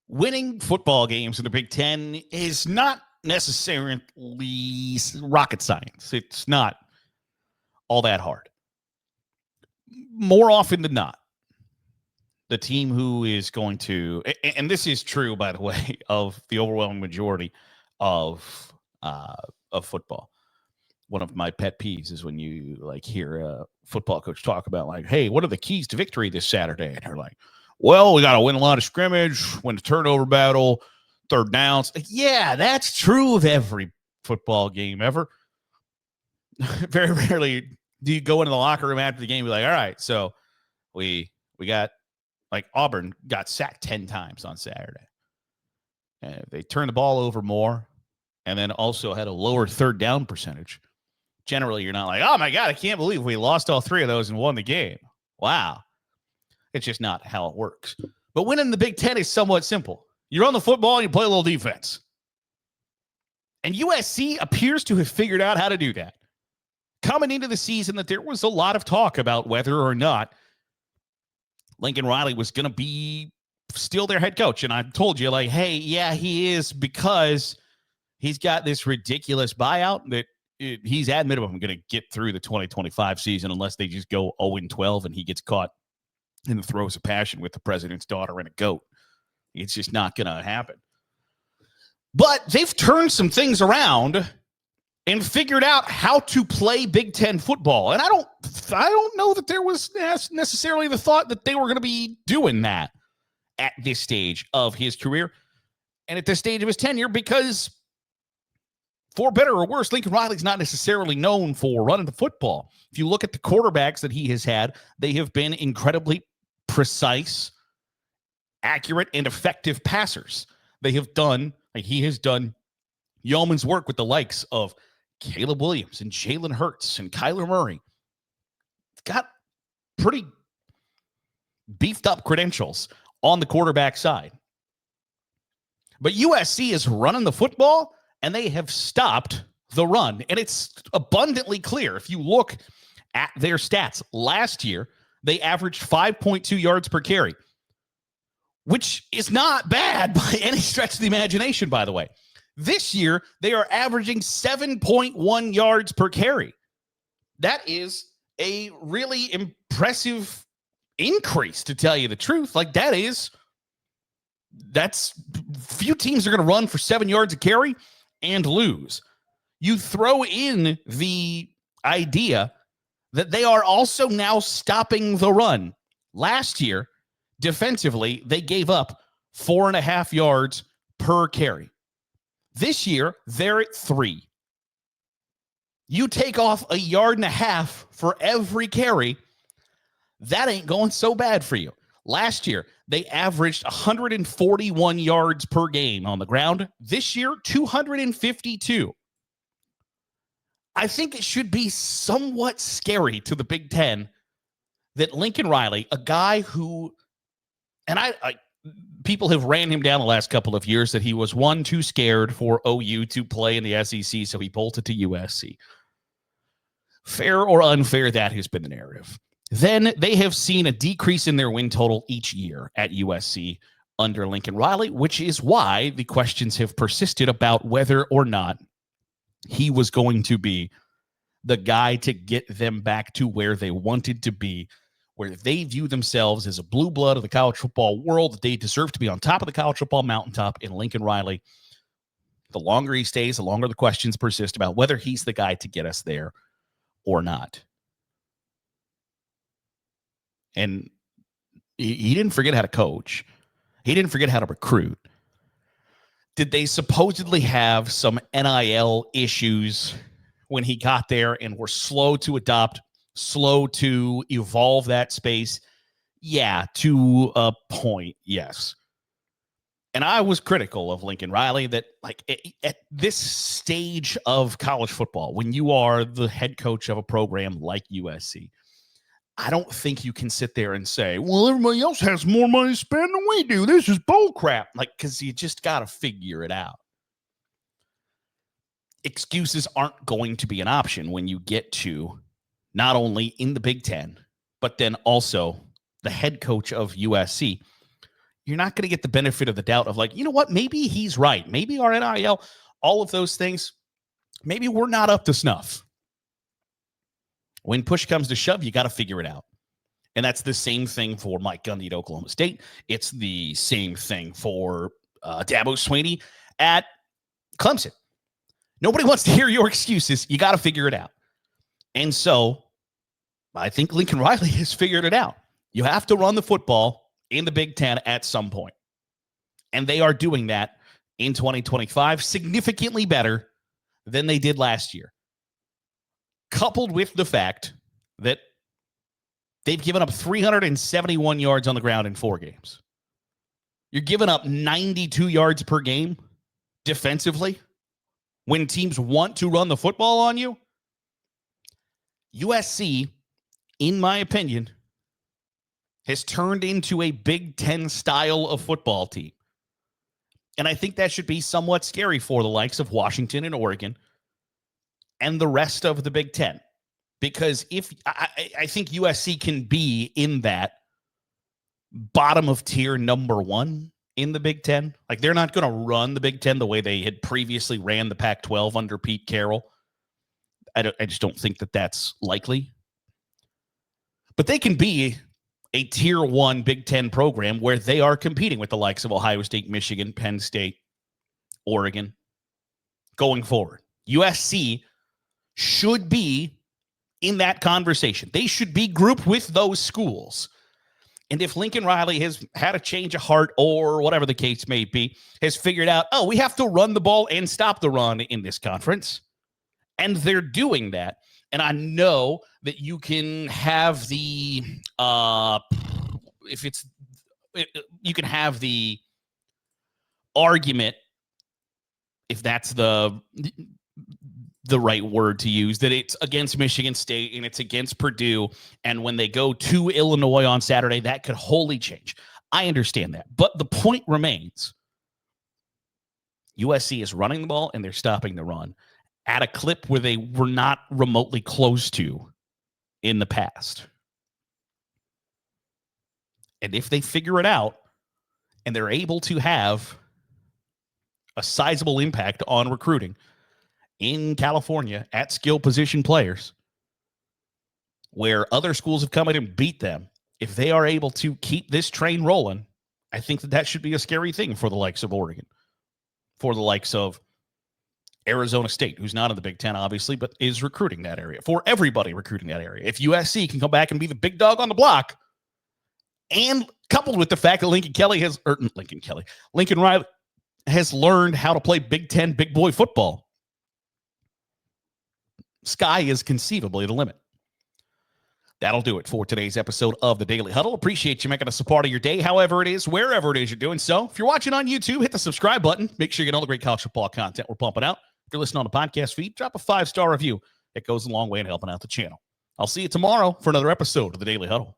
winning football games in the Big Ten is not necessarily rocket science. It's not all that hard. More often than not, the team who is going to, and this is true, by the way, of the overwhelming majority of football. One of my pet peeves is when you hear a football coach talk about hey, what are the keys to victory this Saturday? And they're like, well, we got to win a lot of scrimmage, win a turnover battle, third downs. Yeah, that's true of every football game ever. Very rarely do you go into the locker room after the game and be like, all right, so we got Auburn got sacked 10 times on Saturday. And they turned the ball over more and then also had a lower third down percentage. Generally, you're not like, oh, my God, I can't believe we lost all three of those and won the game. Wow. It's just not how it works. But winning the Big Ten is somewhat simple. You run the football and you play a little defense. And USC appears to have figured out how to do that. Coming into the season, that there was a lot of talk about whether or not Lincoln Riley was going to be still their head coach. And I told you, hey, yeah, he is, because he's got this ridiculous buyout that he's at minimum going to get through the 2025 season unless they just go 0-12 and he gets caught in the throes of passion with the president's daughter and a goat. It's just not going to happen. But they've turned some things around and figured out how to play Big Ten football. And I don't know that there was necessarily the thought that they were going to be doing that at this stage of his career and at this stage of his tenure, because for better or worse, Lincoln Riley's not necessarily known for running the football. If you look at the quarterbacks that he has had, they have been incredibly precise, accurate, and effective passers. They have done, he has done yeoman's work with the likes of Caleb Williams and Jalen Hurts and Kyler Murray. Got pretty beefed up credentials on the quarterback side. But USC is running the football, and they have stopped the run. And it's abundantly clear. If you look at their stats, last year, they averaged 5.2 yards per carry, which is not bad by any stretch of the imagination, by the way. This year, they are averaging 7.1 yards per carry. That is a really impressive increase, to tell you the truth. That's few teams are going to run for 7 yards a carry and lose. You throw in the idea that they are also now stopping the run. Last year, defensively, they gave up 4.5 yards per carry. This year, they're at 3. You take off 1.5 yards for every carry, that ain't going so bad for you. Last year, they averaged 141 yards per game on the ground. This year, 252. I think it should be somewhat scary to the Big Ten that Lincoln Riley, a guy who, and people have ran him down the last couple of years that he was too scared for OU to play in the SEC, so he bolted to USC. Fair or unfair, that has been the narrative. Then they have seen a decrease in their win total each year at USC under Lincoln Riley, which is why the questions have persisted about whether or not he was going to be the guy to get them back to where they wanted to be, where they view themselves as a blue blood of the college football world, that they deserve to be on top of the college football mountaintop. In Lincoln Riley, the longer he stays, the longer the questions persist about whether he's the guy to get us there or not. And he didn't forget how to coach. He didn't forget how to recruit. Did they supposedly have some NIL issues when he got there and were slow to adopt, slow to evolve that space? Yeah, to a point, yes. And I was critical of Lincoln Riley that, at this stage of college football, when you are the head coach of a program like USC, I don't think you can sit there and say, well, everybody else has more money to spend than we do. This is bull crap. Because you just got to figure it out. Excuses aren't going to be an option when you get to not only in the Big Ten, but then also the head coach of USC. you're not going to get the benefit of the doubt of like, you know what, maybe he's right. Maybe our NIL, all of those things, maybe we're not up to snuff. When push comes to shove, you got to figure it out. And that's the same thing for Mike Gundy at Oklahoma State. It's the same thing for Dabo Swinney at Clemson. Nobody wants to hear your excuses. You got to figure it out. And so I think Lincoln Riley has figured it out. You have to run the football in the Big Ten at some point. And they are doing that in 2025 significantly better than they did last year. Coupled with the fact that they've given up 371 yards on the ground in 4 games. You're giving up 92 yards per game defensively when teams want to run the football on you. USC, in my opinion, has turned into a Big Ten style of football team. And I think that should be somewhat scary for the likes of Washington and Oregon and the rest of the Big Ten. Because if I think USC can be in that bottom of tier number 1 in the Big Ten. Like, they're not going to run the Big Ten the way they had previously ran the Pac-12 under Pete Carroll. I just don't think that that's likely. But they can be a tier 1 Big Ten program where they are competing with the likes of Ohio State, Michigan, Penn State, Oregon going forward. USC should be in that conversation. They should be grouped with those schools. And if Lincoln Riley has had a change of heart or whatever the case may be, has figured out, oh, we have to run the ball and stop the run in this conference. And they're doing that. And I know that you can have the, you can have the argument, if that's the right word to use, that it's against Michigan State and it's against Purdue. And when they go to Illinois on Saturday, that could wholly change. I understand that. But the point remains, USC is running the ball and they're stopping the run at a clip where they were not remotely close to in the past. And if they figure it out and they're able to have a sizable impact on recruiting in California at skill position players, where other schools have come in and beat them, if they are able to keep this train rolling, I think that should be a scary thing for the likes of Oregon, for the likes of Arizona State, who's not in the Big Ten, obviously, but is recruiting that area, for everybody recruiting that area. If USC can come back and be the big dog on the block, and coupled with the fact that Lincoln Riley has learned how to play Big Ten big boy football, sky is conceivably the limit. That'll do it for today's episode of the Daily Huddle. Appreciate you making us a part of your day, however it is, wherever it is you're doing so. If you're watching on YouTube, hit the subscribe button. Make sure you get all the great college football content we're pumping out. If you're listening on the podcast feed, drop a 5-star review. It goes a long way in helping out the channel. I'll see you tomorrow for another episode of the Daily Huddle.